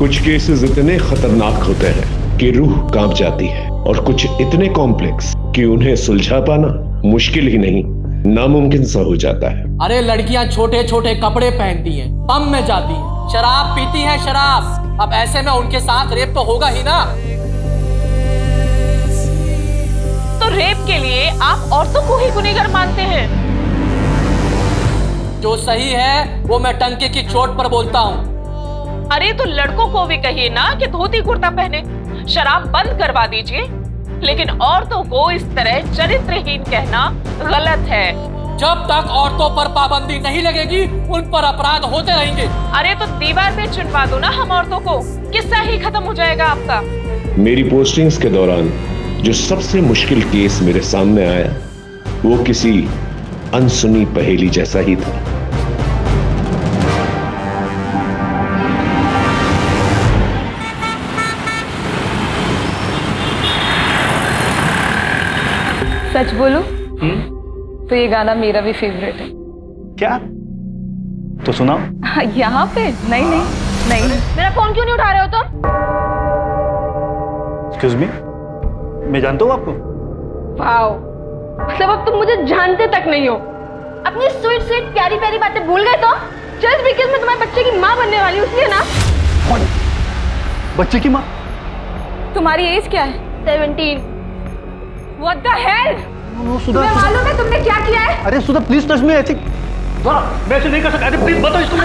कुछ केसेस इतने खतरनाक होते हैं कि रूह कांप जाती है और कुछ इतने कॉम्प्लेक्स कि उन्हें सुलझा पाना मुश्किल ही नहीं नामुमकिन सा हो जाता है। अरे लड़कियां छोटे छोटे कपड़े पहनती हैं, पब में जाती हैं, शराब पीती हैं शराब। अब ऐसे में उनके साथ रेप तो होगा ही ना। तो रेप के लिए आप औरतों को ही गुनहगार मानते हैं? जो सही है वो मैं टंके की चोट पर बोलता हूँ। अरे तो लड़कों को भी कहिए ना कि धोती कुर्ता पहने, शराब बंद करवा दीजिए, लेकिन औरतों को इस तरह चरित्रहीन कहना गलत है। जब तक औरतों पर पाबंदी नहीं लगेगी उन पर अपराध होते रहेंगे। अरे तो दीवार पे चुनवा दो ना हम औरतों को, किस्सा ही खत्म हो जाएगा आपका। मेरी पोस्टिंग्स के दौरान जो सबसे मुश्किल केस मेरे सामने आया वो किसी अनसुनी पहेली जैसा ही था। सच बोलो तो ये गाना मेरा भी फेवरेट है। क्या? तो सुनाओ। यहाँ पे? नहीं नहीं नहीं। मेरा फोन क्यों नहीं उठा रहे हो तुम? एक्सक्यूज मी, मैं जानता हूँ आपको। वाओ, मतलब अब तुम मुझे जानते तक नहीं हो। अपनी स्वीट स्वीट प्यारी प्यारी बातें भूल गए तो? जस्ट बिकॉज़ मैं तुम्हारे बच्चे की माँ बनने वाली हूँ इसलिए ना। कौन? बच्चे की माँ? तुम्हारी एज क्या है? 17। What the hell? तुम्हें मालूम है तुमने क्या किया है? अरे सुधा प्लीज टच मी। ऐसे मैं ऐसे नहीं कर सकता। प्लीज बताओ इसको।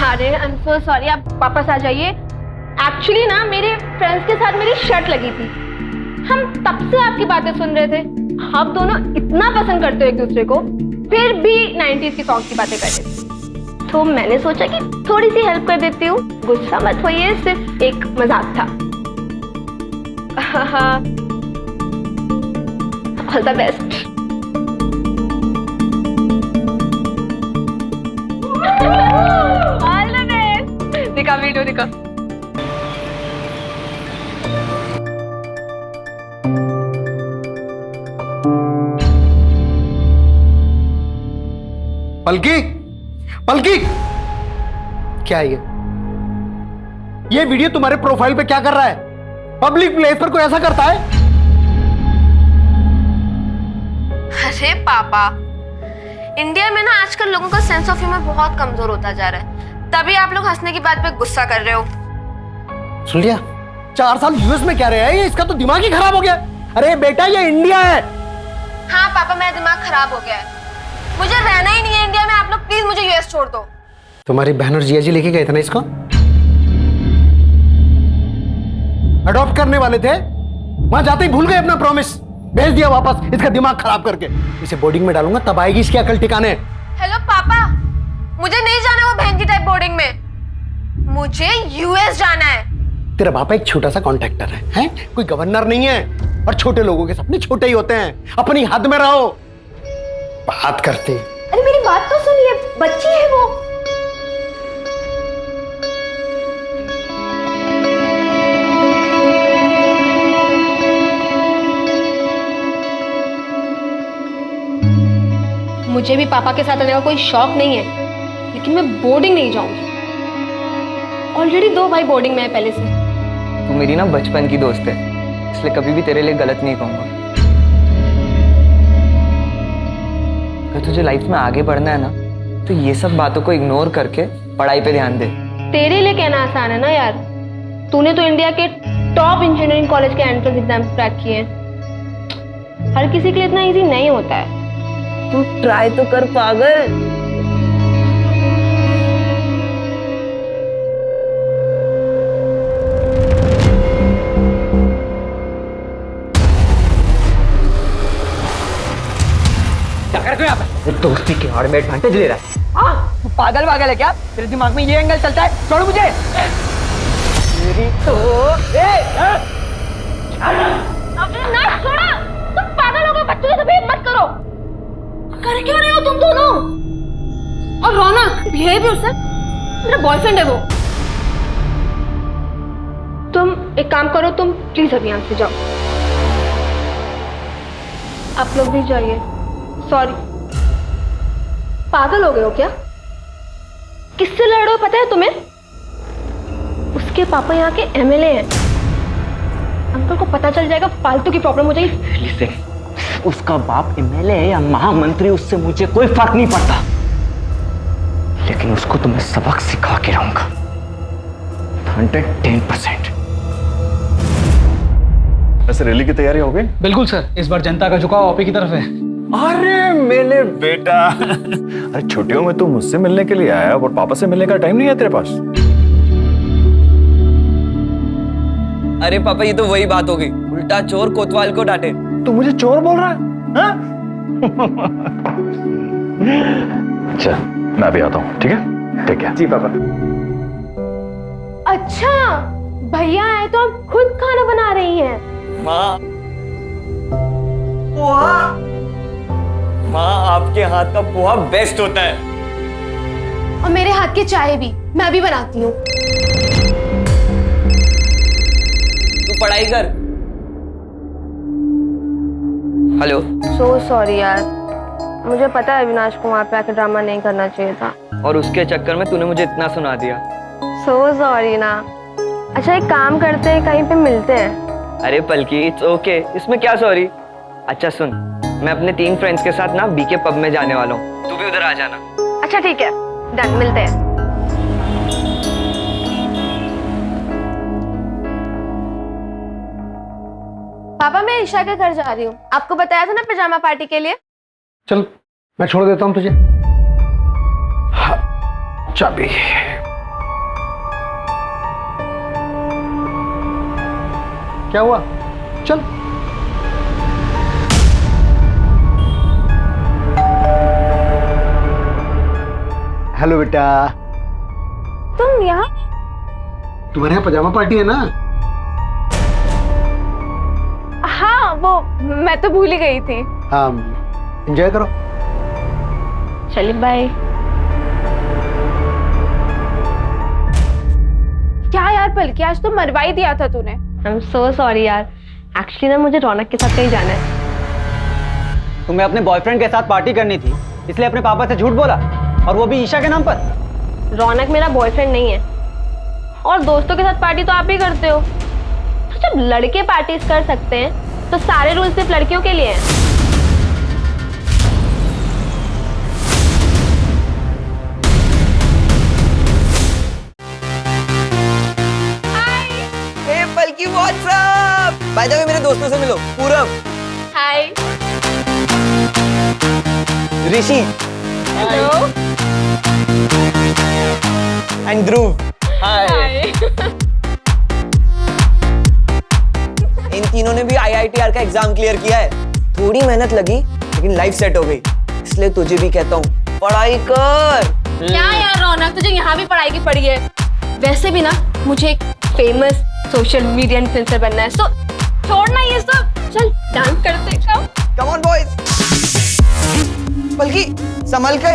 अरे आई एम सो सॉरी, आप वापस आ जाइए। एक्चुअली ना मेरे फ्रेंड्स के साथ मेरी शर्ट लगी थी, हम तब से आपकी बातें सुन रहे थे। आप दोनों इतना पसंद करते हो एक दूसरे को, फिर भी 90s की सॉन्ग की बातें कर रहे थे, तो मैंने सोचा कि थोड़ी सी हेल्प कर देती हूँ। गुस्सा मत होइए, सिर्फ एक मजाक था। All the best. All the best. दिखा वीडियो दिखा। पलकी, पलकी, क्या है ये वीडियो तुम्हारे प्रोफाइल पे क्या कर रहा है? पब्लिक प्लेस पर कोई ऐसा करता है? अरे पापा, इंडिया में ना आजकल लोगों का सेंस ऑफ ह्यूमर बहुत कमजोर होता जा रहा है, तभी आप लोग हंसने की बात पे गुस्सा कर रहे हो। सुन लिया? 4 साल यूएस में क्या रहा है ये? इसका तो दिमाग ही खराब हो गया। अरे बेटा ये इंडिया है। हाँ पापा, मेरा दिमाग खराब हो गया है, मुझे रहना ही नहीं है इंडिया में। आप लोग प्लीज मुझे यूएस छोड़ दो। तुम्हारी बहन और जिया जी लेके गए थे ना इसको? अडॉप्ट करने वाले थे, वहां जाते ही भूल गए अपना प्रॉमिस। भेज दिया वापस इसका दिमाग खराब करके। इसे बोर्डिंग में डालूंगा तब आएगी इसकी अकल ठिकाने। हेलो पापा, मुझे नहीं जाना वो बहन की टाइप बोर्डिंग में, मुझे यूएस जाना है। तेरा पापा एक छोटा सा कॉन्ट्रैक्टर है? कोई गवर्नर नहीं है। और छोटे लोगों के सपने छोटे ही होते हैं, अपनी हद में रहो। बात करते। अरे मेरी बात तो सुनिए, बच्ची है वो। मुझे भी पापा के साथ रहने का कोई शौक नहीं है, लेकिन मैं बोर्डिंग नहीं जाऊंगी। ऑलरेडी 2 भाई बोर्डिंग में है पहले से। तू मेरी ना बचपन की दोस्त है, इसलिए कभी भी तेरे लिए गलत नहीं कहूंगा। अगर तुझे लाइफ में आगे बढ़ना है ना तो ये सब बातों को इग्नोर करके पढ़ाई पे ध्यान दे। तेरे लिए कहना आसान है ना यार, तूने तो इंडिया के टॉप इंजीनियरिंग कॉलेज के एंट्रेंस एग्जाम क्रैक किए हैं। हर किसी के लिए इतना इजी नहीं होता है। तू ट्राई तो कर पागल। क्या कर रहे हो यहाँ पे? दोस्ती के आड़ में एडवांटेज ले रहा है। हाँ, तू पागल वागल है क्या? तेरे दिमाग में ये एंगल चलता है? छोड़ मुझे। मेरी तो अबे ना छोड़ो, तुम पागल हो गए, बच्चों से भेद मत करो। कर क्यों रहे हो तुम दोनों? और रौनक, बिहेव योरसेल्फ, मेरा बॉयफ्रेंड है वो। तुम एक काम करो, तुम प्लीज अभी यहाँ से जाओ। आप लोग भी जाइए। सॉरी। पागल हो गए हो क्या? किससे लड़ रहे हो पता है तुम्हें? उस उसके पापा यहाँ के एमएलए हैं। अंकल को पता चल जाएगा, फालतू की प्रॉब्लम हो जाएगी। लिसन, उसका बाप एमएलए है या महामंत्री, उससे मुझे कोई फर्क नहीं पड़ता, लेकिन उसको तो मैं सबक सिखा के रहूंगा 110%। वैसे रैली की तैयारी हो गई? बिल्कुल सर, इस बार जनता का झुकाव आप ही की तरफ है। अरे मेरे बेटा, अरे छुट्टियों में तू मुझसे मिलने के लिए आया और पापा से मिलने का टाइम नहीं है तेरे पास? अरे पापा, ये तो वही बात हो गई, उल्टा चोर कोतवाल को डांटे। तू मुझे चोर बोल रहा है? हाँ? चल मैं भी आता हूँ, ठीक है? ठीक है जी पापा। अच्छा, भैया आए तो आप खुद खाना बना रही हैं। माँ, आपके हाथ का पोहा बेस्ट होता है। और मेरे हाथ की चाय भी, मैं भी बनाती हूँ। तू पढ़ाई कर। हेलो। सो सॉरी यार, मुझे पता है अविनाश को वहाँ पे आके ड्रामा नहीं करना चाहिए था, और उसके चक्कर में तूने मुझे इतना सुना दिया। सो सॉरी ना। अच्छा एक काम करते हैं, कहीं पे मिलते हैं। अरे पलकी, इट्स ओके, इसमें क्या सॉरी। अच्छा सुन, मैं अपने 3 फ्रेंड्स के साथ ना बीके पब में जाने वाला हूँ, तू भी उधर आ जाना। अच्छा ठीक है, डन, मिलते हैं। पापा मैं ईशा के घर जा रही हूँ, आपको बताया था ना पिजामा पार्टी के लिए। चल मैं छोड़ देता हूं तुझे। हाँ, चाबी। क्या हुआ? चल। हेलो बेटा। तुम यहाँ? तुम्हारे यहाँ पजामा पार्टी है ना? हाँ, वो मैं तो भूल ही गई थी। हाँ, एंजॉय करो। चलिए बाय। क्या यार पलकी, आज तो मरवा ही दिया था तूने। आई एम सो सॉरी यार, एक्चुअली ना मुझे रौनक के साथ कहीं जाना है। तुम्हें अपने बॉयफ्रेंड के साथ पार्टी करनी थी, इसलिए अपने पापा से झूठ बोला, और वो भी ईशा के नाम पर। रौनक मेरा बॉयफ्रेंड नहीं है, और दोस्तों के साथ पार्टी तो आप ही करते हो। तो जब लड़के पार्टीज कर सकते हैं तो सारे रूल सिर्फ लड़कियों के लिए हैं। बल्कि व्हाट्सएप, बाय द वे मेरे दोस्तों से मिलो, पूरब, हाय, ऋषि, हेलो, एंड ध्रुव, हाय। इन तीनों ने भी IITR का एग्जाम क्लियर किया है। थोड़ी मेहनत लगी लेकिन लाइफ सेट हो गई, इसलिए तुझे भी कहता हूँ पढ़ाई कर। क्या यार रौनक, तुझे यहाँ भी पढ़ाई की पड़ी है। वैसे भी ना मुझे एक फेमस सोशल मीडिया इन्फ्लुएंसर बनना है, सो छोड़ना ये सब, चल डांस करते हैं। Come on boys. बल्कि संभल के,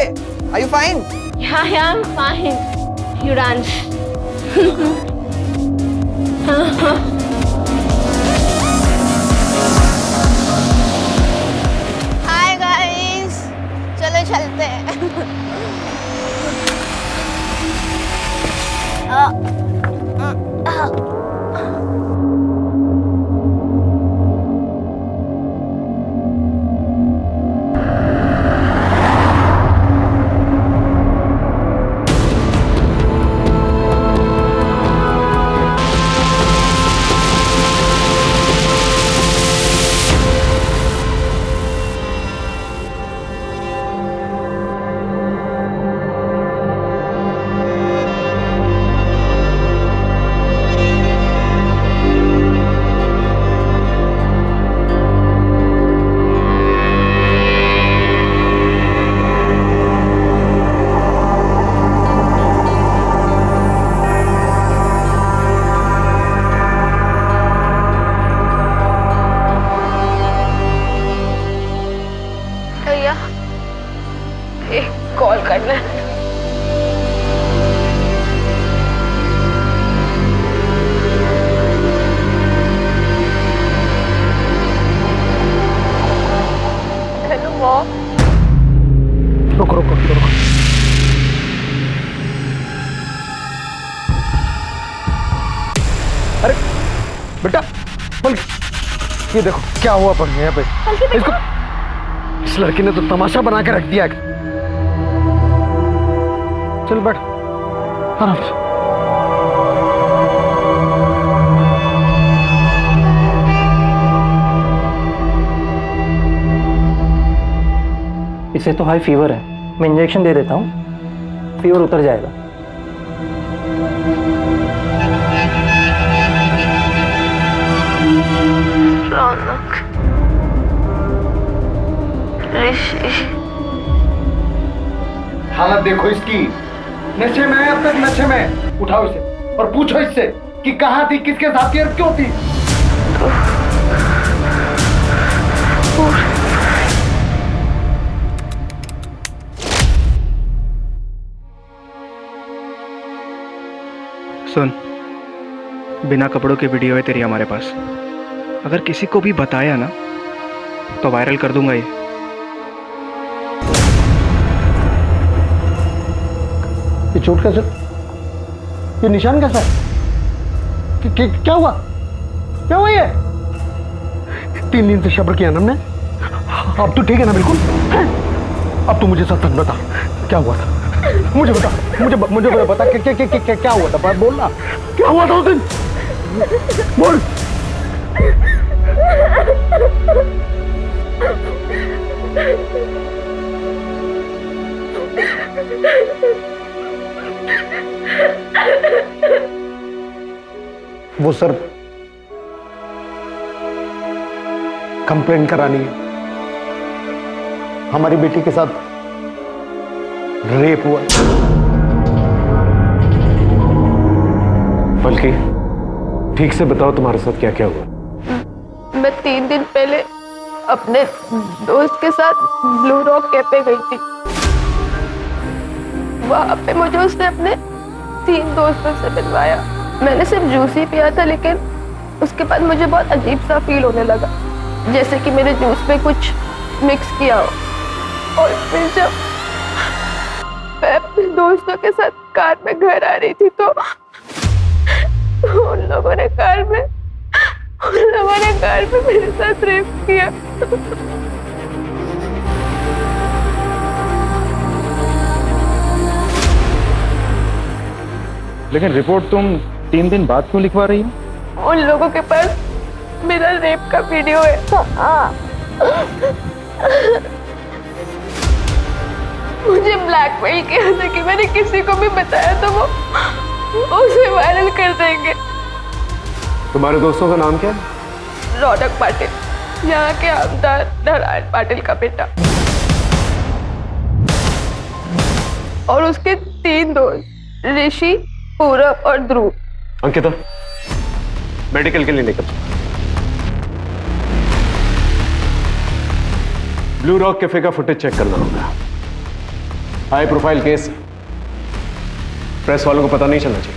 are you fine? Yeah, I am fine. You dance. Hi guys, चलो चलते हैं। भैया एक कॉल करना है। Hello mom. रुको रुको रुको। बेटा पलकी, ये देखो क्या हुआ पर यहाँ पे इसको। इस लड़की ने तो तमाशा बना के रख दिया है। चल बैठ आराम से। इसे तो हाई फीवर है, मैं इंजेक्शन दे देता हूँ, फीवर उतर जाएगा। रौनक, ऋषि, हालत देखो इसकी, नशे में है अब तक, नशे में। उठाओ इसे और पूछो इससे कि कहाँ थी, किसके साथ थी और क्यों थी। सुन, बिना कपड़ों की वीडियो है तेरी हमारे पास। अगर किसी को भी बताया ना तो वायरल कर दूंगा ये। चोट कैसे, ये निशान कैसा है, क्या हुआ, क्या हुआ ये? 3 दिन से सब्र किया ना हमने, अब तो ठीक है ना बिल्कुल? अब तो मुझे सच बता, क्या हुआ था? मुझे बता, मुझे बता क्या हुआ था, बात बोल ना, क्या हुआ था उस दिन, बोल। वो सर कंप्लेन करानी है, हमारी बेटी के साथ रेप हुआ। पलकी, ठीक से बताओ तुम्हारे साथ क्या क्या हुआ? मैं 3 दिन पहले अपने दोस्त के साथ ब्लू रॉक कैफे गई थी। वहां पे मुझे उसने अपने 3 दोस्तों से मिलवाया। मैंने सिर्फ जूस ही पिया था, लेकिन उसके बाद मुझे बहुत अजीब सा फील होने लगा, जैसे कि मेरे जूस में कुछ मिक्स किया हो। और फिर जब मैं अपने दोस्तों के साथ कार में घर आ रही थी तो उन लोगों ने कार में मेरे साथ रेप किया। लेकिन रिपोर्ट तुम 3 दिन बाद क्यों लिखवा रही हो? उन लोगों के पास मेरा रेप का वीडियो है। मुझे ब्लैकमेल किया था कि मैंने किसी को भी बताया तो वो उसे वायरल कर देंगे। तुम्हारे दोस्तों का नाम क्या है? रौनक पाटिल, यहाँ के आमदार नारायण पाटिल का बेटा, और उसके 3 दोस्त ऋषि, पूरब और ध्रुव। अंकिता, मेडिकल के लिए निकल। ब्लू रॉक कैफे का फुटेज चेक करना होगा। हाई प्रोफाइल केस, प्रेस वालों को पता नहीं चलना चाहिए।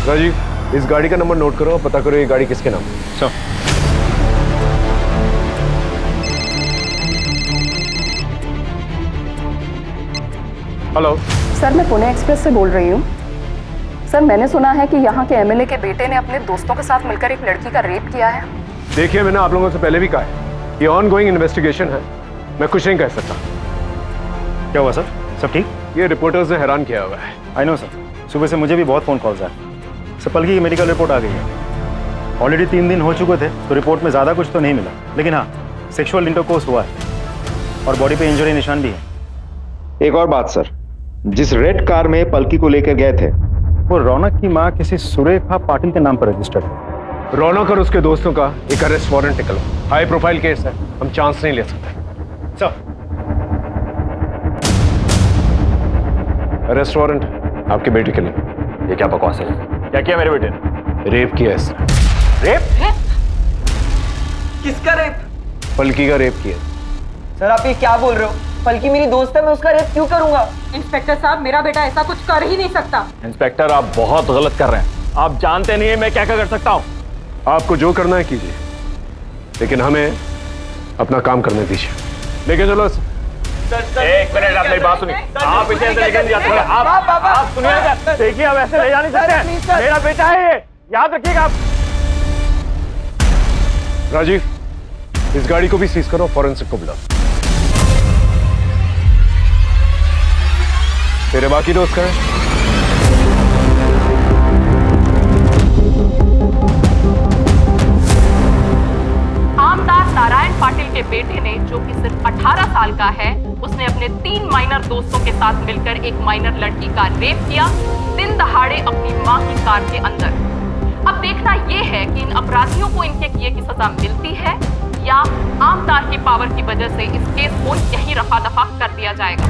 राजीव, इस गाड़ी का नंबर नोट करो और पता करो ये गाड़ी किसके नाम है। सर, हेलो सर, मैं पुणे एक्सप्रेस से बोल रही हूँ। सर, मैंने सुना है कि यहाँ के एमएलए के बेटे ने अपने दोस्तों के साथ मिलकर एक लड़की का रेप किया है। देखिए, मैंने आप लोगों से पहले भी कहा है, ये ऑन गोइंग इन्वेस्टिगेशन है, मैं कुछ नहीं कह सकता। क्या हुआ सर, सब ठीक? ये रिपोर्टर्स ने हैरान किया हुआ है। आई नो सर, सुबह से मुझे भी बहुत फ़ोन कॉल्स आए। सर, पलकी की मेडिकल रिपोर्ट आ गई है। ऑलरेडी 3 दिन हो चुके थे, तो रिपोर्ट में ज़्यादा कुछ तो नहीं मिला, लेकिन हाँ, सेक्सुअल इंटरकोर्स हुआ है और बॉडी पे इंजरी निशान भी है। एक और बात सर, जिस रेड कार में पलकी को लेकर गए थे, वो रौनक की माँ किसी सुरेखा पाटिल के नाम पर रजिस्टर्ड है। रौनक और उसके दोस्तों का एक अरेस्ट वारंट निकला। हाई प्रोफाइल केस है, हम चांस नहीं ले सकते। सर, अरेस्ट वारंट आपके बेटे के लिए। ये क्या बकवास है? क्या किया मेरे बेटे ने? रेप किया इसने। रेप? किसका रेप? पलकी का रेप किया। सर आप ये क्या बोल रहे हो? पलकी मेरी दोस्त है, मैं उसका रेप क्यों करूंगा? इंस्पेक्टर साहब, मेरा बेटा ऐसा कुछ कर ही नहीं सकता। इंस्पेक्टर आप बहुत गलत कर रहे हैं। आप जानते नहीं है मैं क्या क्या कर सकता हूँ। आपको जो करना है कीजिए, लेकिन हमें अपना काम करने दीजिए। लेके चलो। एक मिनट, आप मेरी बात सुनिए। आप इसे ऐसे लेकर नहीं जा सकते। आप सुनिए, देखिए आप ऐसे ले जा नहीं सकते। मेरा बेटा है ये, याद रखिएगा आप। राजीव, इस गाड़ी को भी सीज करो, फॉरेंसिक को बुलाओ। तेरे बाकी दोस्त कहाँ हैं? आमदार नारायण पाटिल के बेटे ने, जो कि सिर्फ 18 साल का है, उसने अपने 3 माइनर दोस्तों के साथ मिलकर एक माइनर लड़की का रेप किया, दिन दहाड़े अपनी मां की कार के अंदर। अब देखना यह है कि इन अपराधियों को इनके किए की सजा मिलती है या आमदार की पावर की वजह से इस केस को यहीं रफा दफा कर दिया जाएगा।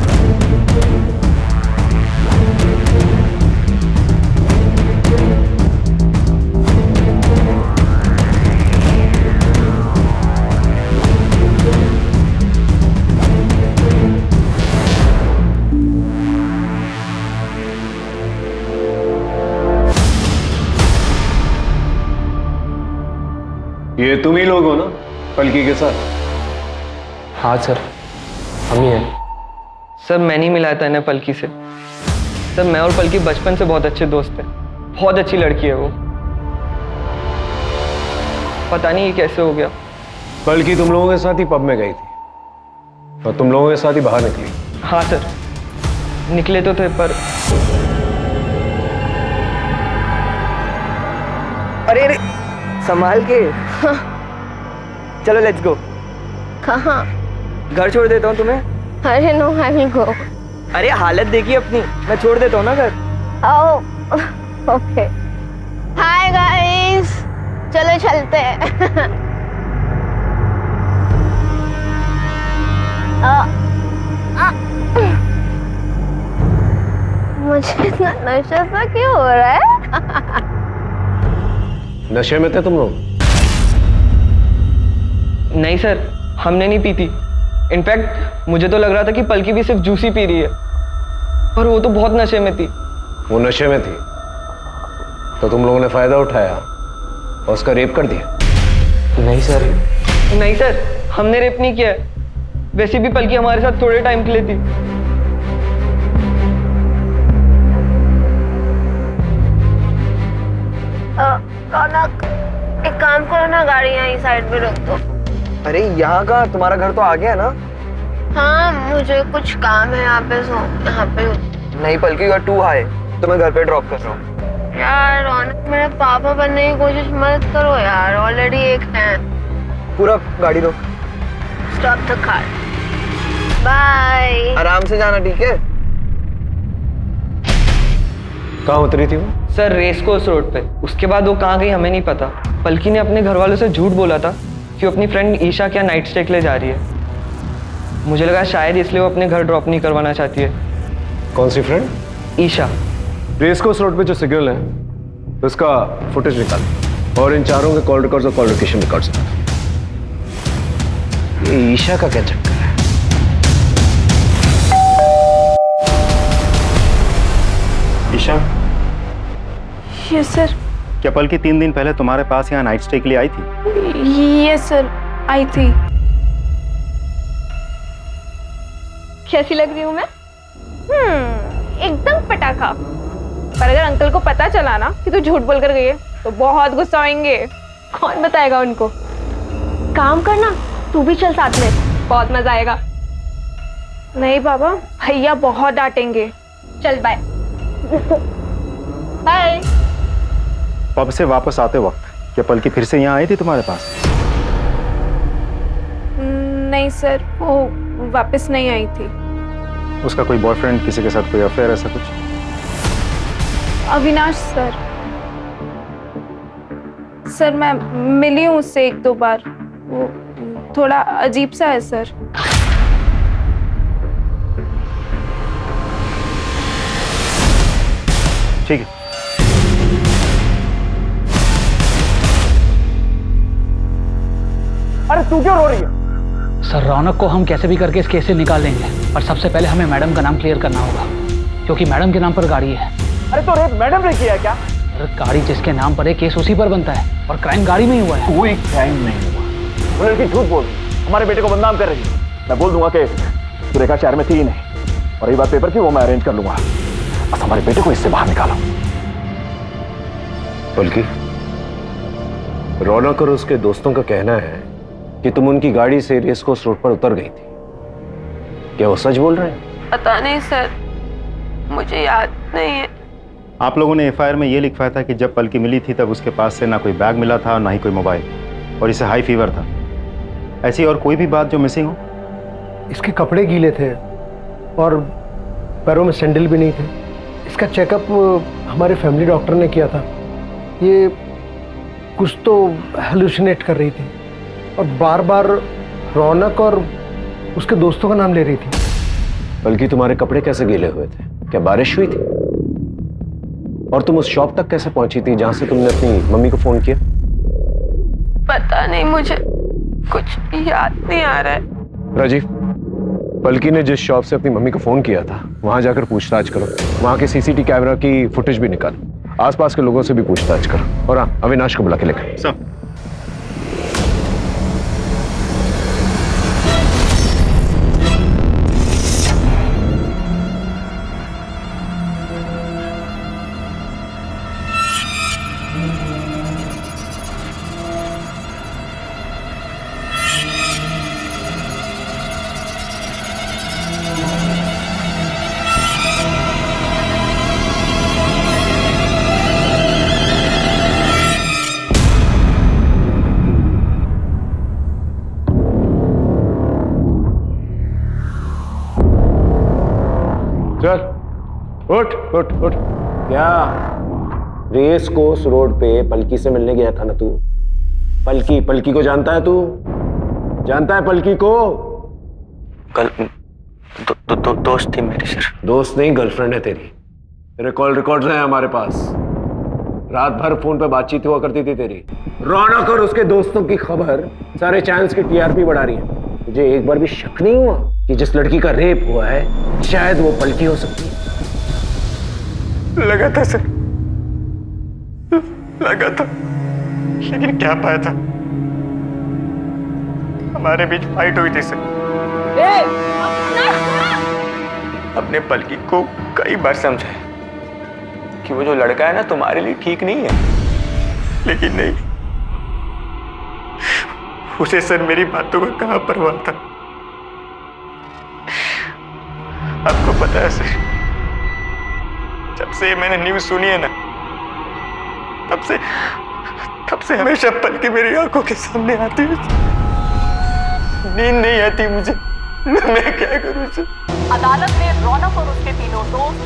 ये तुम ही लोग हो ना पलकी के साथ? हाँ सर, हम ही हैं। सर मैं नहीं मिलाया था इन्हें पलकी से। सर मैं और पलकी बचपन से बहुत अच्छे दोस्त हैं। बहुत अच्छी लड़की है वो। पता नहीं ये कैसे हो गया। पलकी तुम लोगों के साथ ही पब में गई थी और तुम लोगों के साथ ही बाहर निकली। हाँ सर, निकले तो थे पर अरे अरे संभाल के। चलो लेट्स गो। कहाँ? घर छोड़ देता हूँ तुम्हें। अरे नो, आई विल गो। अरे हालत देखिए अपनी, मैं छोड़ देता हूँ ना घर। Oh okay. हाय गाइस, चलो चलते हैं। मुझे इतना नशा सा क्यों हो रहा है? नशे में थे तुम लोग? नहीं सर, हमने नहीं पी थी। इनफैक्ट मुझे तो लग रहा था कि पलकी भी सिर्फ जूस ही पी रही है, पर वो तो बहुत नशे में थी। वो नशे में थी तो तुम लोगों ने फायदा उठाया और उसका रेप कर दिया? नहीं सर, नहीं सर, हमने रेप नहीं किया है। वैसे भी पलकी हमारे साथ थोड़े टाइम के लिए थी। रौनक, एक काम करो ना, गाड़ी यहीं साइड में रोक दो। अरे यहाँ का, तुम्हारा घर तो आ गया ना? हाँ, मुझे कुछ काम है यहाँ पे, सो यहाँ पे। नहीं पलकी, यू आर टू हाई, तो मैं घर पे ड्रॉप कर रहा हूँ। यार रौनक, मेरे पापा बनने की कोशिश मत करो यार, ऑलरेडी एक है। पूरा गाड़ी रोक। Stop the car. बाय। आराम से जाना, ठीक है? कहाँ उतरी थी वो? सर रेस कोर्स रोड पे। उसके बाद वो कहाँ गई हमें नहीं पता। पलकी ने अपने घर वालों से झूठ बोला था कि वो अपनी फ्रेंड ईशा के नाइट स्टे के लिए जा रही है। मुझे लगा शायद इसलिए वो अपने घर ड्रॉप नहीं करवाना चाहती है। कौन सी friend? Isha. Race course road पे जो सिग्नल है उसका फुटेज निकाल और इन चारों के कॉल रिकॉर्ड्स और कॉल लोकेशन रिकॉर्ड्स। ये ईशा का क्या चक्कर है? Isha, yes sir. क्या पलकी 3 दिन पहले तुम्हारे पास यहाँ नाइट स्टे के लिए आई थी? यस सर, आई थी। कैसी लग रही हूँ मैं? एकदम पटाखा। पर अगर अंकल को पता चला ना कि तू झूठ बोल कर गई है तो बहुत गुस्सा होंगे। कौन बताएगा उनको? काम करना, तू भी चल साथ में, बहुत मजा आएगा। नहीं बाबा, भैया बहुत डांटेंगे। चल बाय। बाय। पब से वापस आते वक्त क्या पलकी फिर से यहाँ आई थी तुम्हारे पास? नहीं सर, वो वापस नहीं आई थी। उसका कोई बॉयफ्रेंड, किसी के साथ कोई अफेयर, ऐसा कुछ? अविनाश सर। सर मैं मिली हूँ उससे 1-2 बार। वो थोड़ा अजीब सा है सर। ठीक है। अरे तू क्यों रो रही है? सर रौनक को हम कैसे भी करके इस केस से निकाल लेंगे, पर सबसे पहले हमें मैडम का नाम क्लियर करना होगा, क्योंकि मैडम के नाम पर गाड़ी है। अरे तो रेप मैडम ने किया है क्या? अरे गाड़ी जिसके नाम पर है केस उसी पर बनता है, और क्राइम गाड़ी में ही हुआ है। कोई क्राइम नहीं हुआ। वो लड़की झूठ बोल रही है, हमारे बेटे को बदनाम कर रही है। मैं बोल दूंगा कि सुरेखा शहर में थी ही नहीं, और ये बात पेपर की वो मैं अरेंज कर लूंगा। बस हमारे बेटे को इससे बाहर निकालो। बल्कि रौनक और उसके दोस्तों का कहना है कि तुम उनकी गाड़ी से रेस कोर्स रोड पर उतर गई थी। क्या वो सच बोल रहे हैं? पता नहीं सर, मुझे याद नहीं है। आप लोगों ने एफआईआर में ये लिखवाया था कि जब पलकी मिली थी तब उसके पास से ना कोई बैग मिला था ना ही कोई मोबाइल, और इसे हाई फीवर था। ऐसी और कोई भी बात जो मिसिंग हो? इसके कपड़े गीले थे और पैरों में सैंडल भी नहीं थे। इसका चेकअप हमारे फैमिली डॉक्टर ने किया था। ये कुछ तो हेलुसिनेट कर रही थी और बार बार रौनक और उसके दोस्तों का नाम ले रही थी। बल्कि तुम्हारे कपड़े कैसे गीले हुए थे? क्या बारिश हुई थी? और तुम उस शॉप तक कैसे पहुंची थी जहां से तुमने अपनी मम्मी को फोन किया? पता नहीं, मुझे कुछ याद नहीं आ रहा है। राजीव, पलकी ने जिस शॉप से अपनी मम्मी को फोन किया था वहां जाकर पूछताछ करो। वहां के सीसीटीवी कैमरा की फुटेज भी निकालो। आसपास के लोगों से भी पूछताछ करो। और हाँ, अविनाश को बुला के लेकर। सब चल उठ उठ उठ। क्या रेस कोर्स रोड पे पलकी से मिलने गया था ना तू? पलकी को जानता है तू? जानता है पलकी को? कल दोस्त थी मेरी सर। दोस्त नहीं, गर्लफ्रेंड है तेरी। तेरे कॉल रिकॉर्ड्स हैं हमारे पास। रात भर फोन पे बातचीत हुआ करती थी तेरी। रौनक और उसके दोस्तों की खबर सारे चैनल्स की टीआरपी बढ़ा रही है। मुझे एक बार भी शक नहीं हुआ कि जिस लड़की का रेप हुआ है शायद वो पलकी हो सकती है। लगा था सर, लगा था, लेकिन क्या पाया था? हमारे बीच फाइट हुई थी सर। अपने पलकी को कई बार समझाया कि वो जो लड़का है ना तुम्हारे लिए ठीक नहीं है, लेकिन नहीं, उसे सर मेरी बातों का कहां परवाह था। आपको पता है सर, जब से मैंने न्यूज़ सुनी है ना, तब से हमेशा पलकी मेरी आंखों के सामने आती है। नींद नहीं आती मुझे, मैं क्या करूं सर? अदालत ने रौनक और उसके तीनों दोस्त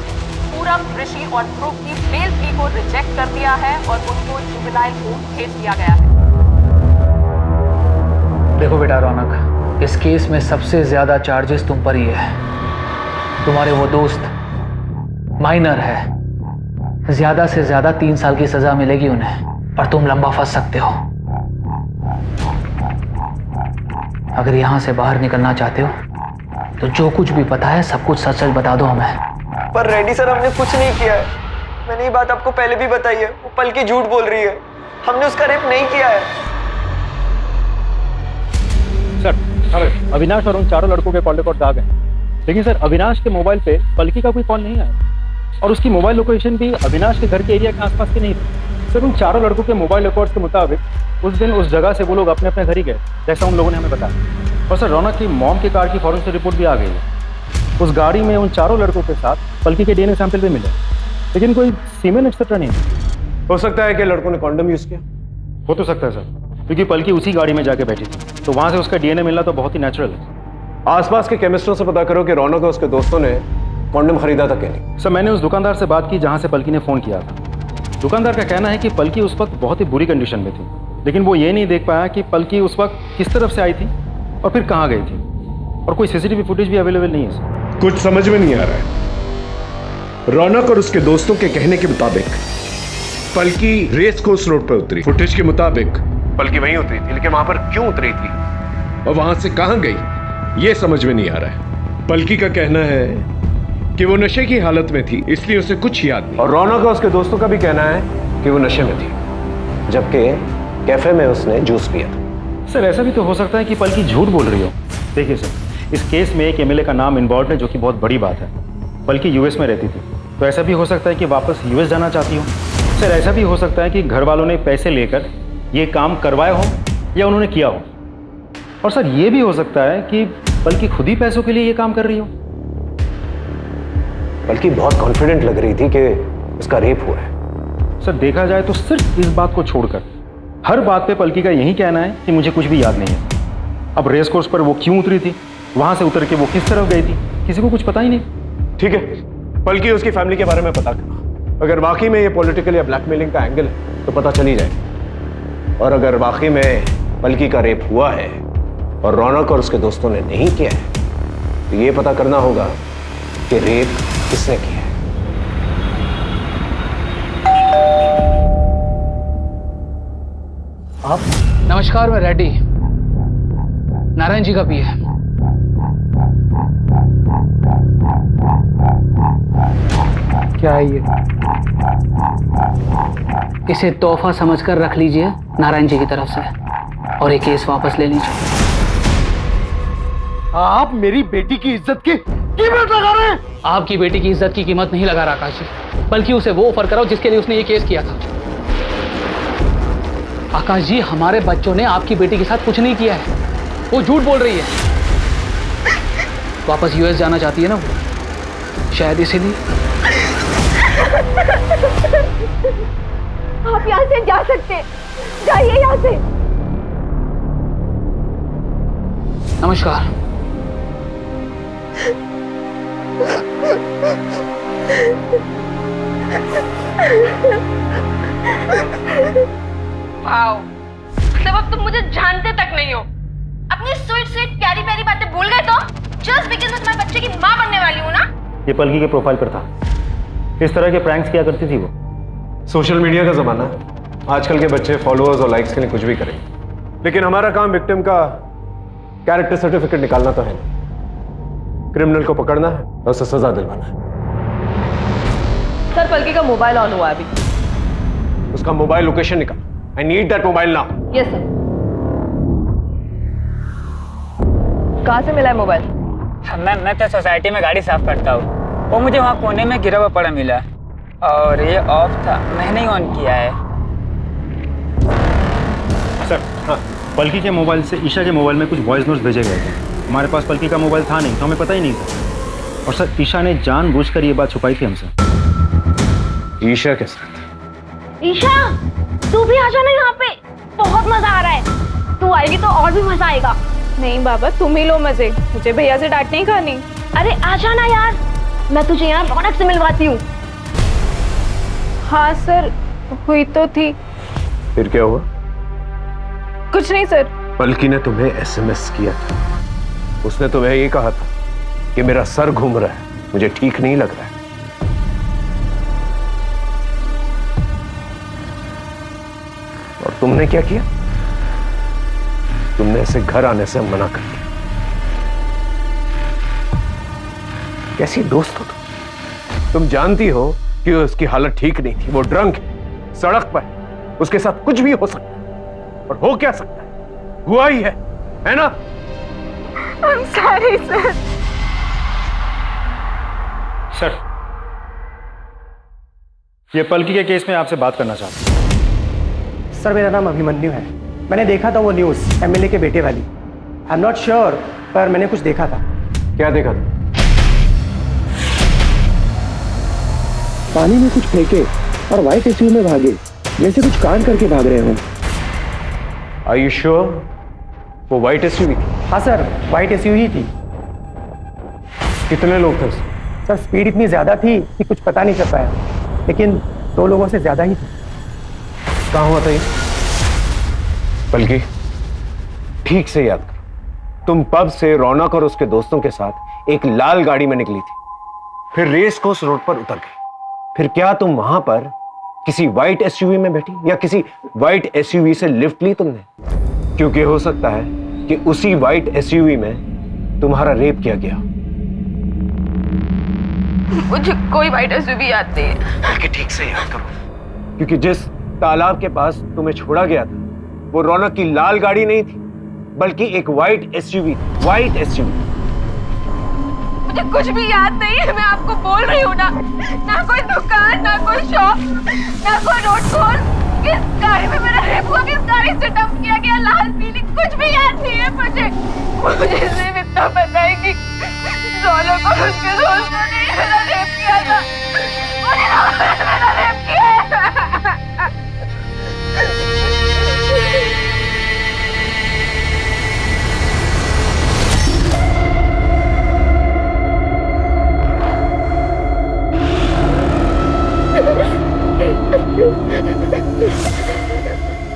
पूरब, ऋषि और ध्रुव की बेल प्ली को रिजेक्ट कर दिया है और उनको जुवेनाइल होम भेज दिया गया है। देखो बेटा रौनक, इस केस में सबसे ज्यादा चार्जेस तुम पर ही है। तुम्हारे वो दोस्त माइनर है, ज्यादा से ज्यादा 3 साल की सजा मिलेगी उन्हें, पर तुम लंबा फंस सकते हो। अगर यहां से बाहर निकलना चाहते हो तो जो कुछ भी पता है सब कुछ सच सच बता दो हमें। पर रेड्डी सर, हमने कुछ नहीं किया है। मैंने ये बात आपको पहले भी बताई है। वो पलकी झूठ बोल रही है, हमने उसका रेप नहीं किया है। सर, अविनाश और उन चारों लड़कों के कॉल रिकॉर्ड आ गए, लेकिन सर अविनाश के मोबाइल पे पलकी का कोई कॉल नहीं आया, और उसकी मोबाइल लोकेशन भी अविनाश के घर के एरिया के आसपास की नहीं थी। सर, उन चारों लड़कों के मोबाइल रिकॉर्ड्स के मुताबिक उस दिन उस जगह से वो लोग अपने अपने घर ही गए, जैसा उन लोगों ने हमें बताया। और सर, रौनक की मॉम की कार की फॉरेंसिक रिपोर्ट भी आ गई है। उस गाड़ी में उन चारों लड़कों के साथ पलकी के डीएनए सैंपल भी मिले, लेकिन कोई सीमेन एक्सेट्रा नहीं। हो सकता है कि लड़कों ने कॉन्डम यूज किया। हो तो सकता है सर, क्योंकि पलकी उसी गाड़ी में जाके बैठी थी, तो वहां से उसका डीएनए मिलना तो बहुत ही नेचुरल है। आसपास के केमिस्टों से पता करो कि रौनक और उसके दोस्तों ने कॉन्डम खरीदा था क्या नहीं। सर, मैंने उस दुकानदार से बात की जहां से पलकी ने फोन किया था। दुकानदार का कहना है कि पलकी उस वक्त बहुत ही बुरी कंडीशन में थी, लेकिन वो ये नहीं देख पाया कि पलकी उस वक्त किस तरफ से आई थी और फिर कहाँ गई थी, और कोई सीसीटीवी फुटेज भी अवेलेबल नहीं है सर। कुछ समझ में नहीं आ रहा है। रौनक और उसके दोस्तों के कहने के मुताबिक पलकी रेस कोर्स रोड पर उतरी। फुटेज के मुताबिक पलकी वहीं उतरी थी, लेकिन वहां पर क्यों उतरी थी और वहां से कहां गई ये समझ में नहीं आ रहा है। पलकी का कहना है कि वो नशे की हालत में थी, इसलिए उसे कुछ याद नहीं। और रौनक और उसके दोस्तों का भी कहना है कि वो नशे में थी, जबकि कैफे में उसने जूस पिया था। सर ऐसा भी तो हो सकता है कि पलकी झूठ बोल रही हो। देखिए सर, इस केस में एक एमएलए का नाम इन्वॉल्व है, जो कि बहुत बड़ी बात है। पलकी यूएस में रहती थी, तो ऐसा भी हो सकता है कि वापस यूएस जाना चाहती हो। सर ऐसा भी हो सकता है कि घर वालों ने पैसे लेकर ये काम करवाया हो या उन्होंने किया हो। और सर ये भी हो सकता है कि पलकी खुद ही पैसों के लिए ये काम कर रही हो। पलकी बहुत कॉन्फिडेंट लग रही थी कि उसका रेप हुआ है। सर देखा जाए तो सिर्फ इस बात को छोड़कर हर बात पे पलकी का यही कहना है कि मुझे कुछ भी याद नहीं है। अब रेस कोर्स पर वो क्यों उतरी थी, वहां से उतर के वो किस तरफ गई थी, किसी को कुछ पता ही नहीं। ठीक है, पलकी उसकी फैमिली के बारे में पता करो। अगर वाकई में ये पॉलिटिकल या ब्लैकमेलिंग का एंगल है तो पता चली जाएगा। और अगर वाकई में पलकी का रेप हुआ है और रौनक और उसके दोस्तों ने नहीं किया है, तो ये पता करना होगा कि रेप किसने किया है। आप? नमस्कार, मैं रेड्डी, नारायण जी का पीए। क्या है ये? इसे तोहफा समझकर रख लीजिए नारायण जी की तरफ से, और ये केस वापस ले लीजिए। आप मेरी बेटी की इज्जत की कीमत लगा रहे हैं? आपकी बेटी की इज्जत की कीमत नहीं लगा रहा आकाश जी, बल्कि उसे वो ऑफर कराओ जिसके लिए उसने ये केस किया था। आकाश जी, हमारे बच्चों ने आपकी बेटी के साथ कुछ नहीं किया है, वो झूठ बोल रही है। वापस यूएस जाना चाहती है ना वो, शायद इसीलिए। आप यहाँ से जा सकते हैं, जाइए यहाँ से। नमस्कार। वाओ, मतलब अब तुम मुझे जानते तक नहीं हो। अपनी स्वीट स्वीट प्यारी प्यारी बातें भूल गए तो? जस्ट बिकॉज़ मैं तुम्हारे बच्चे की माँ बनने वाली हूँ ना। ये पलकी के प्रोफाइल पर था, इस तरह के प्रैंक्स किया करती थी वो। सोशल मीडिया का जमाना है, आजकल के बच्चे फॉलोअर्स और लाइक्स के लिए कुछ भी करें, लेकिन हमारा काम विक्टिम का कैरेक्टर सर्टिफिकेट निकालना तो है नहीं। क्रिमिनल को पकड़ना है और उसे सजा दिलवाना है। सर, पलकी का मोबाइल ऑन हुआ है अभी। उसका मोबाइल लोकेशन निकाल। I need that mobile now. Yes sir. कहाँ से मिला है मोबाइल? मैं तो सोसाइटी में गाड़ी साफ करता हूँ, वो मुझे वहाँ कोने में गिरा हुआ पड़ा मिला, और ये ऑफ था, मैंने ही ऑन किया है। सर हाँ, पलकी के मोबाइल से ईशा के मोबाइल में कुछ वॉइस नोट्स भेजे गए थे। हमारे पास पलकी का मोबाइल था नहीं, तो हमें पता ही नहीं था। और सर ईशा ने जानबूझकर ये बात छुपाई थी हमसे। ईशा के साथ? ईशा, तू भी आ जाना यहाँ पे, बहुत मजा आ रहा है। तू आएगी तो और भी मजा आएगा। नहीं बाबा, तुम ही लो मजे, मुझे भैया से डांट नहीं खानी। अरे आ जाना यार, मैं तुझे यहाँ रौनक से मिलवाती हूँ। हाँ सर, हुई तो थी। फिर क्या हुआ? कुछ नहीं सर। पलकी ने तुम्हें एसएमएस किया था, उसने तुम्हें ये कहा था कि मेरा सर घूम रहा है, मुझे ठीक नहीं लग रहा है। और तुमने क्या किया? तुमने ऐसे घर आने से मना कर दिया। कैसी दोस्त हो तुम जानती हो कि उसकी हालत ठीक नहीं थी, वो ड्रंक है, सड़क पर, उसके साथ कुछ भी हो सकता है। और हो क्या सकता है, हुआ ही है ना? I'm sorry sir. सर, ये पलकी के केस में आपसे बात करना चाहता हूँ। सर मेरा नाम अभिमन्यु है, मैंने देखा था वो न्यूज़ एमएलए के बेटे वाली। आई एम नॉट श्योर, पर मैंने कुछ देखा था। क्या देखा था? पानी में कुछ फेंके और व्हाइट एसयूवी में भागे, जैसे कुछ कांड करके भाग रहे हो। Are you sure? वो व्हाइट एसयूवी थी? हाँ सर, व्हाइट एसयूवी थी। कितने लोग थे उसमें? सर स्पीड इतनी ज्यादा थी कि कुछ पता नहीं चल पाया, लेकिन 2 लोगों से ज्यादा ही थी। कहाँ हुआ था ये? बल्कि ठीक से याद करो, तुम पब से रौनक और उसके दोस्तों के साथ एक लाल गाड़ी में निकली थी, फिर रेस कोर्स रोड पर उतर गई। फिर क्या तुम वहां पर किसी व्हाइट एसयूवी में बैठी या किसी व्हाइट एसयूवी से लिफ्ट ली तुमने? क्योंकि हो सकता है कि उसी व्हाइट एसयूवी में तुम्हारा रेप किया गया। मुझे कोई वाइट एसयूवी याद नहीं है। बल्कि ठीक से याद करो, क्योंकि जिस तालाब के पास तुम्हें छोड़ा गया था वो रौनक की लाल गाड़ी नहीं थी, बल्कि एक व्हाइट एसयूवी। White SUV. मुझे कुछ भी याद नहीं है, मैं आपको बोल रही हूँ ना। ना कोई दुकान, ना कोई शॉप, ना कोई रोड कॉल। किस गाड़ी में मेरा रेप हुआ, किस गाड़ी से डंप किया गया, लाल पीली, कुछ भी याद नहीं है मुझे। मुझे सिर्फ इतना पता है कि रौनक और उसके दोस्तों ने मेरा रेप किया था। मुझे मेरा रेप किया है।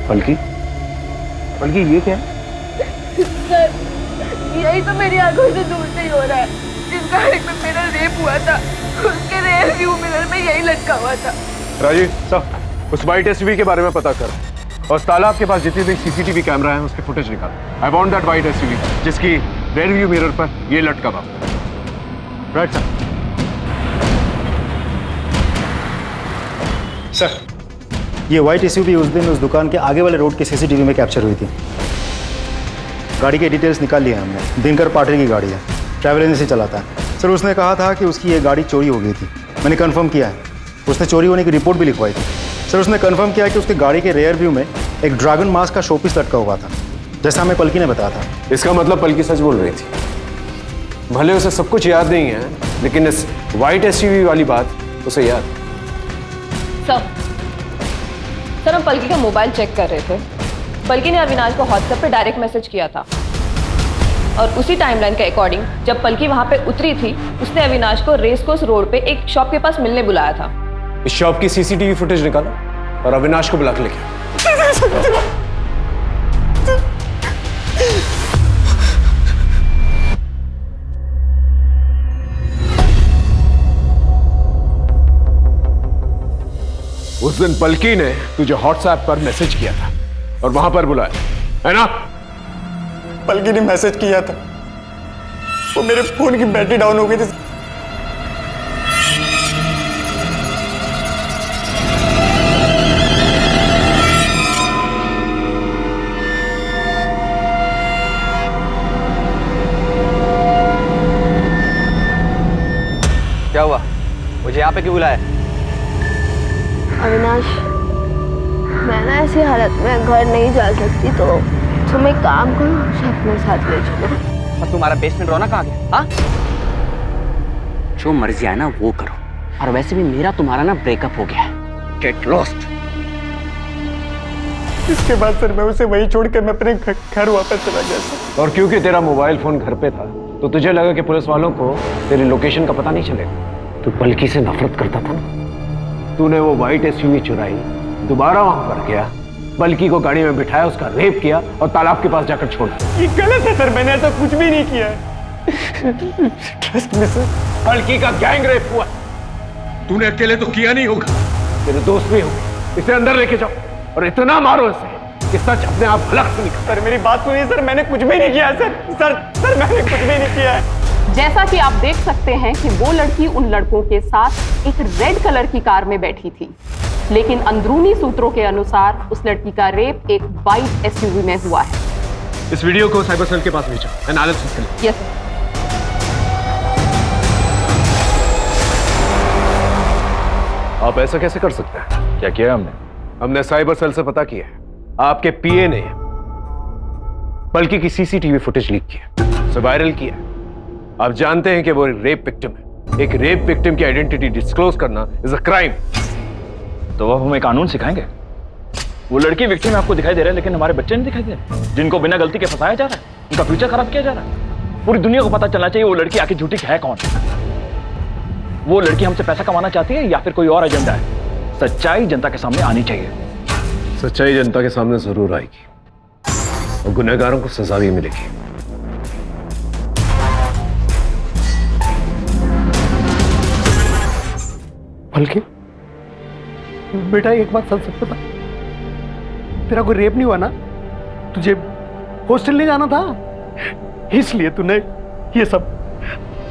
पलकी, पलकी ये क्या है? सर, यही तो मेरी आंखों से दूर से ही हो रहा है। जिस गाड़ी में मेरा रेप हुआ था उसके रेयर व्यू मिरर में यही लटका हुआ था। राजीव साहब, उस व्हाइट एसयूवी के बारे में पता कर और तालाब के पास जितनी भी सीसीटीवी कैमरा है उसके फुटेज निकाल। I want that white SUV जिसकी रेयर व्यू मिरर पर ये लटका हुआ। Right sir. सर, ये व्हाइट एसयूवी उस दिन उस दुकान के आगे वाले रोड के सीसीटीवी में कैप्चर हुई थी। गाड़ी के डिटेल्स निकाल लिए हमने। दिनकर पाटिल की गाड़ी है, ट्रैवल एजेंसी चलाता है। सर, उसने कहा था कि उसकी ये गाड़ी चोरी हो गई थी। मैंने कंफर्म किया है, उसने चोरी होने की रिपोर्ट भी लिखवाई थी। सर, उसने कंफर्म किया कि उसकी गाड़ी के रेयर व्यू में एक ड्रैगन मास्क का शोपीस लटका हुआ था, जैसा हमें पलकी ने बताया था। इसका मतलब पलकी सच बोल रही थी। भले उसे सब कुछ याद नहीं है, लेकिन इस व्हाइट एसयूवी वाली बात उसे याद। सर, हम पलकी का मोबाइल चेक कर रहे थे। पलकी ने अविनाश को व्हाट्सएप पे डायरेक्ट मैसेज किया था और उसी टाइमलाइन के अकॉर्डिंग जब पलकी वहां पे उतरी थी उसने अविनाश को रेसकोर्स रोड पे एक शॉप के पास मिलने बुलाया था। इस शॉप की सीसीटीवी फुटेज निकालो और अविनाश को बुला के लेके। उस दिन पलकी ने तुझे व्हाट्सएप पर मैसेज किया था और वहां पर बुलाया, है ना? पलकी ने मैसेज किया था, वो मेरे फोन की बैटरी डाउन हो गई थी। क्या हुआ? मुझे यहाँ पे क्यों बुलाया? अविनाश, मैं ना ऐसी हालत में घर नहीं जा सकती, तो तुम एक काम करो, मुझे अपने साथ ले चलो। और तुम्हारा बेसमेंट रौनक कहाँ गया? हाँ? जो मर्जी है ना वो करो, और वैसे भी मेरा तुम्हारा ना ब्रेकअप हो गया है। Get lost. इसके बाद सर मैं उसे वहीं छोड़ के मैं अपने घर वापस चला गया सर। और क्योंकि तेरा मोबाइल फोन घर पे था तो तुझे लगा कि पुलिस वालों को तेरी लोकेशन का पता नहीं चलेगा। तू पलकी से नफरत करता था ना, तूने वो व्हाइट एसयूवी चुराई, दोबारा वहां पर गया, पलकी को गाड़ी में बिठाया, उसका रेप किया और तालाब के पास जाकर छोड़ दिया। ये गलत है सर, मैंने ऐसा कुछ भी नहीं किया है। Trust me sir. पलकी का गैंग रेप हुआ। तूने अकेले तो किया नहीं होगा, तेरे दोस्त भी होंगे। इसे अंदर लेके जाओ और इतना मारो इसे कि सच अपने आप हलक से निकले। सर मेरी बात सुनिए सर, मैंने कुछ भी नहीं किया है सर मैंने कुछ भी नहीं किया है। जैसा कि आप देख सकते हैं कि वो लड़की उन लड़कों के साथ एक रेड कलर की कार में बैठी थी, लेकिन अंदरूनी सूत्रों के अनुसार उस लड़की का रेप एक व्हाइट एसयूवी में हुआ है। इस वीडियो को साइबर सेल के पास भेजो, एनालिसिस करें। यस। आप ऐसा कैसे कर सकते हैं? क्या किया हमने साइबर सेल से पता किया है, आपके पीए ने पलकी की सीसीटीवी फुटेज लीक किया, उसे वायरल किया। आप जानते हैं कि वो रेप विक्टिम है। एक रेप विक्टिम की आइडेंटिटी डिस्क्लोज करना इज अ क्राइम। तो अब हमें कानून सिखाएंगे? वो लड़की विक्टिम आपको दिखाई दे रहा है, लेकिन हमारे बच्चे नहीं दिखाई दे रहे, जिनको बिना गलती के फंसाया जा रहा है, उनका फ्यूचर खराब किया जा रहा है। पूरी दुनिया को पता चलना चाहिए वो लड़की आखिर झूठी है कौन। वो लड़की हमसे पैसा कमाना चाहती है या फिर कोई और एजेंडा है? सच्चाई जनता के सामने आनी चाहिए। सच्चाई जनता के सामने जरूर आएगी और गुनहगारों को सजा भी मिलेगी। बल्कि बेटा एक बात सच सच बता, तेरा कोई रेप नहीं हुआ ना? तुझे हॉस्टल नहीं जाना था, इसलिए तूने ये सब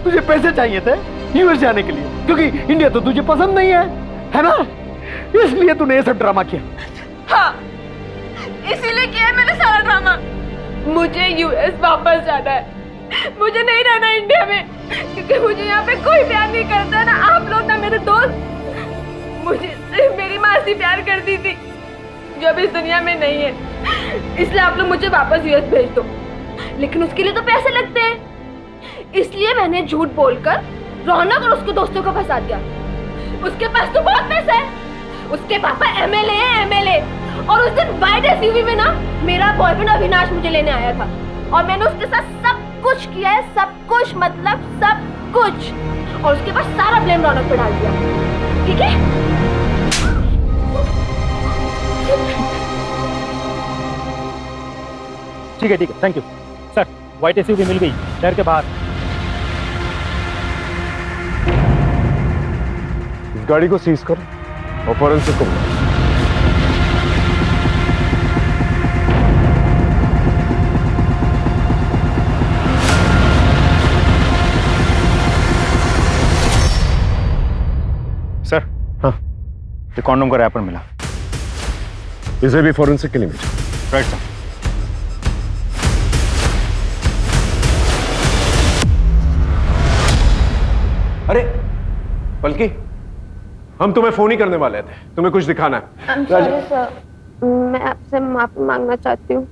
तुझे पैसे चाहिए थे यूएस जाने के लिए, क्योंकि इंडिया तो तुझे पसंद नहीं है ना? इसलिए तूने ये सब ड्रामा किया। हाँ, इसीलिए किया है मैंने सारा ड्रामा। मुझे यूएस वापस जाना है, मुझे नहीं रहना इंडिया में, क्योंकि मुझे यहाँ पे कोई प्यार नहीं करता है, ना आप लोग ना मेरे दोस्त। मुझे सिर्फ मेरी मासी प्यार करती थी, जो अब इस दुनिया में नहीं है। इसलिए आप लोग मुझे वापस यूएस भेज दो, लेकिन उसके लिए तो पैसे लगते हैं। इसलिए मैंने झूठ बोलकर रौनक और उसके दोस्तों को फंसा दिया। उसके पास तो बहुत पैसा है, उसके पापा एमएलए हैं, एमएलए। और उस दिन वाइट एसयूवी में ना मेरा बॉयफ्रेंड अविनाश मुझे लेने आया था, और मैंने उसके साथ सब कुछ किया है, सब कुछ मतलब सब कुछ। और उसके बाद सारा ब्लेम रौनक पे डाल दिया, ठीक है? ठीक है, thank you sir. White SUV मिल गई शहर के बाहर। इस गाड़ी को सीज कर और फॉरेंसिक को बुला। सर, हाँ, ये कॉन्डोम का रैपर मिला। इसे भी फॉरेंसिक के लिए भेजो। Right sir. अरे पलकी, हम तुम्हें फोन ही करने वाले थे, तुम्हें कुछ दिखाना है। सॉरी सर, मैं आपसे माफी मांगना चाहती हूँ।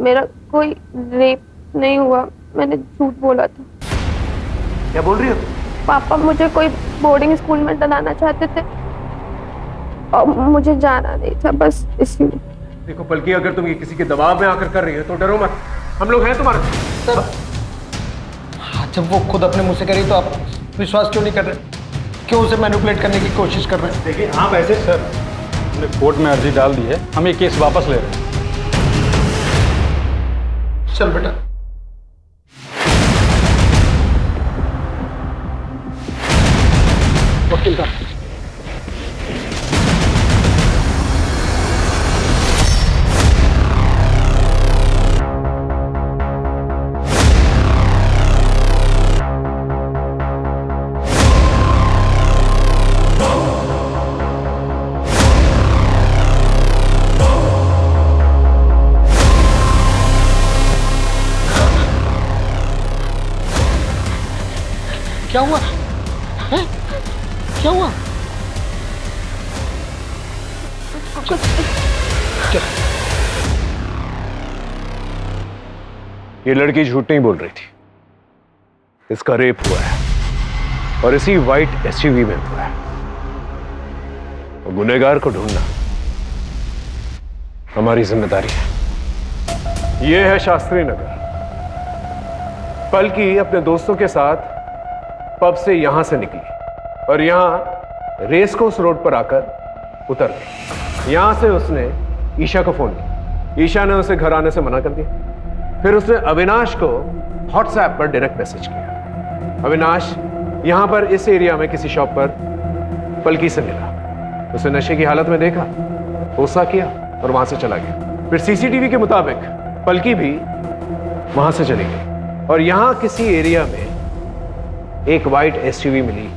मेरा कोई रेप नहीं हुआ, मैंने झूठ बोला था। क्या बोल रही हो? पापा मुझे कोई बोर्डिंग स्कूल में डलाना चाहते थे और मुझे जाना नहीं था, बस इसलिए। देखो पलकी, अगर तुम ये किसी के दबाव में आकर कर रही हो तो डरो मत, हम लोग हैं तुम्हारे साथ। जब वो खुद अपने मुंह से करी तो आप विश्वास क्यों नहीं कर रहे? क्यों उसे मैनिपुलेट करने की कोशिश कर रहे हैं? देखिए आप ऐसे सर, हमने कोर्ट में अर्जी डाल दी है, हम ये केस वापस ले रहे हैं। चल बेटा। वकील का क्या हुआ है? क्या हुआ? ये लड़की झूठ नहीं बोल रही थी, इसका रेप हुआ है और इसी व्हाइट एसयूवी में हुआ है। और गुनहगार को ढूंढना हमारी जिम्मेदारी है। यह है शास्त्री नगर। पलकी अपने दोस्तों के साथ पब से यहां से निकली और यहां रेस कोर्स रोड पर आकर उतर गई। यहां से उसने ईशा को फोन किया। ईशा ने उसे घर आने से मना कर दिया। फिर उसने अविनाश को व्हाट्सएप पर डायरेक्ट मैसेज किया। अविनाश यहां पर इस एरिया में किसी शॉप पर पलकी से मिला, उसे नशे की हालत में देखा, गुस्सा किया और वहां से चला गया। फिर सीसीटीवी के मुताबिक पलकी भी वहां से चली गई और यहां किसी एरिया में एक व्हाइट एसयूवी मिली।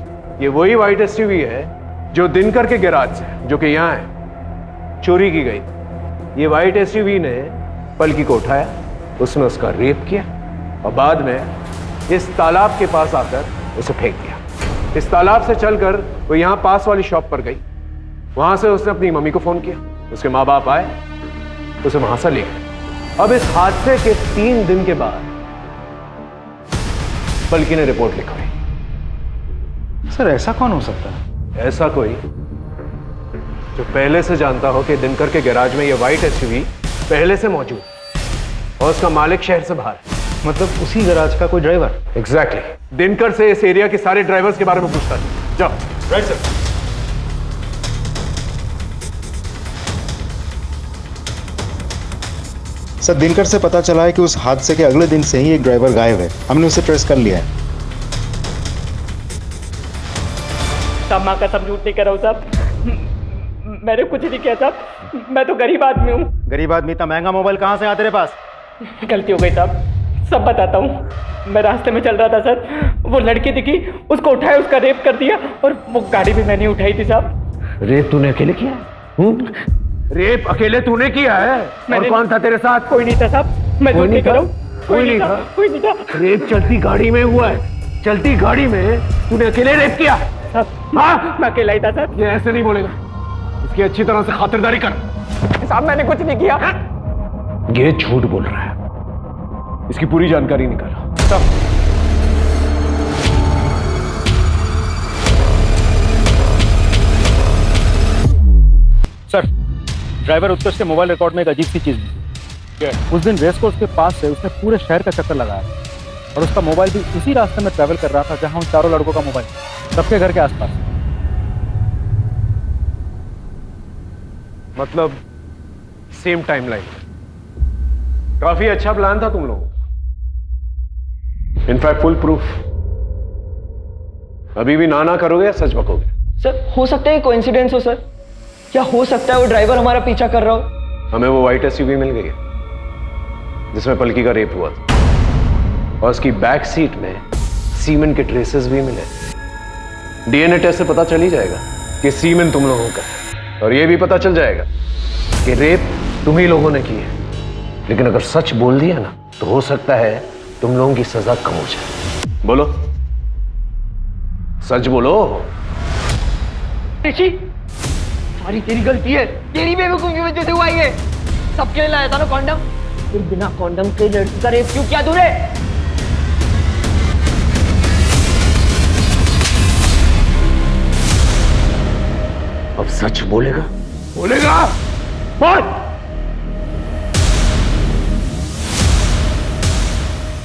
ये वही व्हाइट एसयूवी है जो दिनकर के गैराज से, जो कि यहाँ है, चोरी की गई। ये व्हाइट एसयूवी ने पलकी को उठाया, उसने उसका रेप किया और बाद में इस तालाब के पास आकर उसे फेंक दिया। इस तालाब से चलकर वो यहाँ पास वाली शॉप पर गई। वहां से उसने अपनी मम्मी को फोन किया, उसके माँ बाप आए, उसे वहां से ले गए। अब इस हादसे के 3 दिन के बाद पलकी ने रिपोर्ट लिखवाई। सर ऐसा कौन हो सकता है? ऐसा कोई जो पहले से जानता हो कि दिनकर के गैराज में ये व्हाइट एसयूवी पहले से मौजूद और उसका मालिक शहर से बाहर है। मतलब उसी गैराज का कोई ड्राइवर? एग्जैक्टली। दिनकर से इस एरिया के सारे ड्राइवर्स के बारे में पूछता है। जाओ। Right sir. सर, दिनकर से पता चला है कि उस हादसे के अगले दिन से ही एक ड्राइवर गायब है। हमने उसे ट्रेस कर लिया है। साहब माँ का सब झूठ नहीं कर रहा हूँ साहब, मैंने कुछ नहीं किया साहब, मैं तो गरीब आदमी हूँ। गरीब आदमी? इतना महंगा मोबाइल कहाँ से आया तेरे पास? गलती हो गई साहब, सब बताता हूँ। मैं रास्ते में चल रहा था सर, वो लड़की दिखी, उसको उठाया, उसका रेप कर दिया, और वो गाड़ी भी मैंने उठाई थी साहब। रेप तूने अकेले किया है? रेप अकेले तूने किया है? और कौन था तेरे साथ? कोई नहीं था साहब, मैं झूठ नहीं कर रहा हूँ। कोई नहीं था? कोई नहीं था। रेप चलती गाड़ी में हुआ है, चलती गाड़ी में तूने अकेले रेप किया? हाँ, मैं अकेला ही था सर। ये ऐसे नहीं बोलेगा, इसकी अच्छी तरह से खातिरदारी कर। साहब मैंने कुछ नहीं किया। ये झूठ बोल रहा है, इसकी पूरी जानकारी निकालो। सर, ड्राइवर उत्कर्ष के मोबाइल रिकॉर्ड में एक अजीब सी चीज मिली। उस दिन रेस कोर्स के पास से उसने पूरे शहर का चक्कर लगाया और उसका मोबाइल भी उसी रास्ते में ट्रैवल कर रहा था जहां उन चारों लड़कों का मोबाइल, सबके घर के आसपास। मतलब सेम टाइमलाइन। काफी अच्छा प्लान था तुम लोगों का, इनफैक्ट फुल प्रूफ। अभी भी ना करोगे या सच बकोगे? सर हो सकता है कोइंसिडेंस हो सर, क्या हो सकता है वो ड्राइवर हमारा पीछा कर रहा हो? हमें वो व्हाइट एसयूवी मिल गई है जिसमें पलकी का रेप हुआ था, और उसकी बैक सीट में सीमेन के ट्रेसेस भी मिले। डीएनए टेस्ट से पता चल ही जाएगा कि सीमेन तुम लोगों का है, और ये भी पता चल जाएगा कि रेप तुम ही लोगों ने की है। लेकिन अगर सच बोल दिया ना तो हो सकता है तुम लोगों की सजा कम हो जाए। बोलो, सच बोलो। ऋषि, सारी तेरी गलती है, तेरी बेवकूफी की वजह से हुआ ये। सबके लिए लाया था ना कॉन्डम, फिर बिना कॉन्डम के लड़की का रेप क्यों किया तूने? अब सच बोलेगा? बोलेगा? बोल।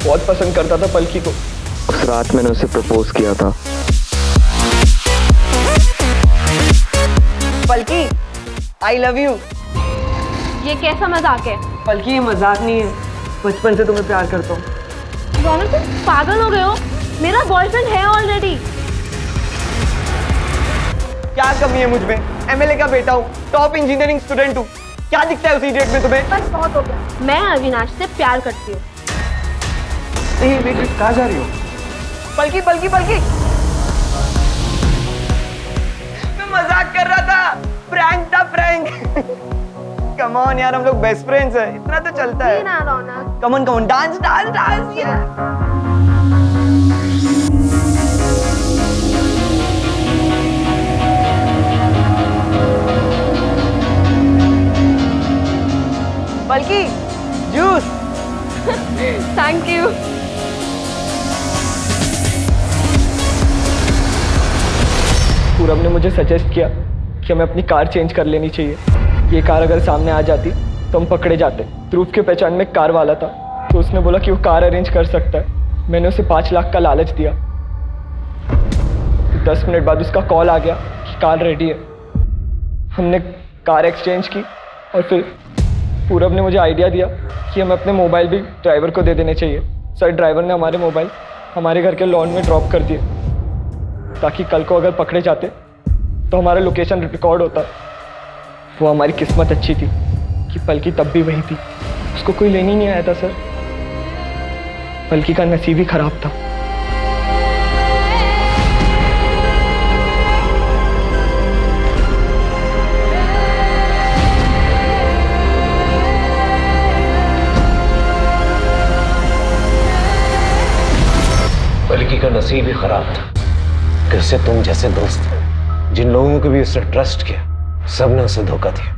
बहुत पसंद करता था पलकी को। उस रात मैंने उसे प्रपोज किया था। पलकी, आई लव यू। ये कैसा मजाक है? पलकी ये मजाक नहीं है, बचपन से तुम्हें प्यार करता हूँ। रौनक तुम पागल हो गए हो? मेरा बॉयफ्रेंड है ऑलरेडी। क्या कमी है मुझ में? एमएलए का बेटा हूँ, टॉप इंजीनियरिंग स्टूडेंट हूँ, क्या दिखता है उसी डेट में तुम्हें? बस बहुत हो गया, मैं अविनाश से प्यार करती हूँ। कहाँ जा रही हो? पलकी पलकी पलकी, मैं मजाक कर रहा था, प्रैंक था प्रैंक। कम ऑन यार, हम लोग बेस्ट फ्रेंड्स हैं, इतना तो चलता है। ना Raunak, come on dance dance dance यार। Palki, juice. Thank you. Purab ने मुझे सजेस्ट किया कि हमें अपनी कार चेंज कर लेनी चाहिए। ये कार अगर सामने आ जाती तो हम पकड़े जाते। ध्रुव के पहचान में एक कार वाला था, तो उसने बोला कि वो कार अरेंज कर सकता है। मैंने उसे 5 लाख का लालच दिया। 10 मिनट बाद उसका कॉल आ गया कि कार रेडी है। हमने कार एक्सचेंज की और फिर पूरब ने मुझे आइडिया दिया कि हमें अपने मोबाइल भी ड्राइवर को दे देने चाहिए। सर, ड्राइवर ने हमारे मोबाइल हमारे घर के लॉन में ड्रॉप कर दिए ताकि कल को अगर पकड़े जाते तो हमारा लोकेशन रिकॉर्ड होता। वो हमारी किस्मत अच्छी थी कि पलकी तब भी वही थी, उसको कोई लेने नहीं आया था सर। पलकी का नसीब ही खराब था। पलकी का नसीब ही खराब था कि उससे तुम जैसे दोस्त हैं, जिन लोगों को भी उससे ट्रस्ट किया, सबने उसे धोखा दिया।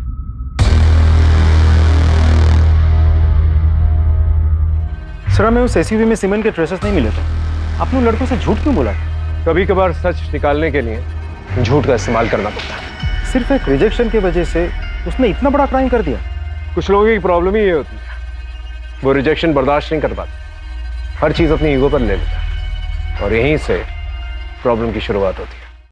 सर, हमें उस एसयूवी में सीमेंट के ट्रेसेस नहीं मिले थे। आपने उन लड़कों से झूठ क्यों बोला? कभी कभार सच निकालने के लिए झूठ का इस्तेमाल करना पड़ता है। सिर्फ एक रिजेक्शन की वजह से उसने इतना बड़ा क्राइम कर दिया। कुछ लोगों की प्रॉब्लम ही ये होती है, वो रिजेक्शन बर्दाश्त नहीं कर पाते, हर चीज अपनी ईगो पर ले लेता है, और यहीं से प्रॉब्लम की शुरुआत होती है।